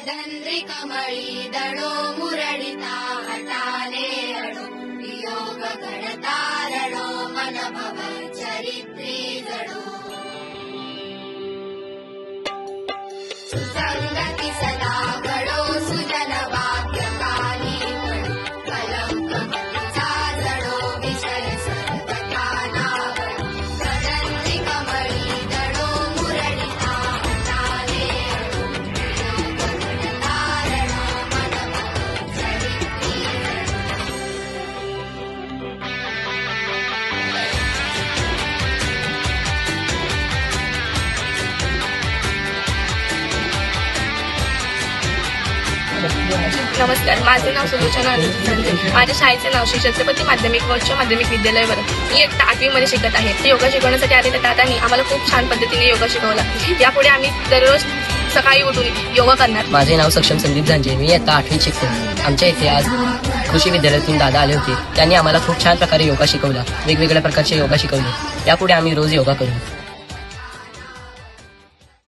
धन्वी कमळी दडो मुरडिता हटाले अडो योग घडता रडो मन भव चरित्री जडो सुसंगती सदा घडो सुजन वाक्य कानी घडो कलंक मतीचा जडो विषय सर्वथा नावडो धन्वी कमळी दडो मुरडिता हटाले नमस्कार, माझे नाव सुलोचना अनिल. माझ्या शाळेचे नाव श्री छत्रपती माध्यमिक व उच्च माध्यमिक विद्यालयावर मी एकटा 8वी मध्ये शिकत आहे. योगा शिकवण्यासाठी आलेल्या दादांनी आम्हाला खूप छान पद्धतीने योगा शिकवला. यापुढे आम्ही दररोज सकाळी उठून योगा करणार. माझे नाव सक्षम संदीप झांजे. मी आता 8वीत शिकतो. आमच्या इथे आज कृषी विद्यालयातून दादा आले होते. त्यांनी आम्हाला खूप छान प्रकारे योगा शिकवला. वेगवेगळ्या प्रकारचे योगा शिकवले. यापुढे आम्ही रोज योगा करू.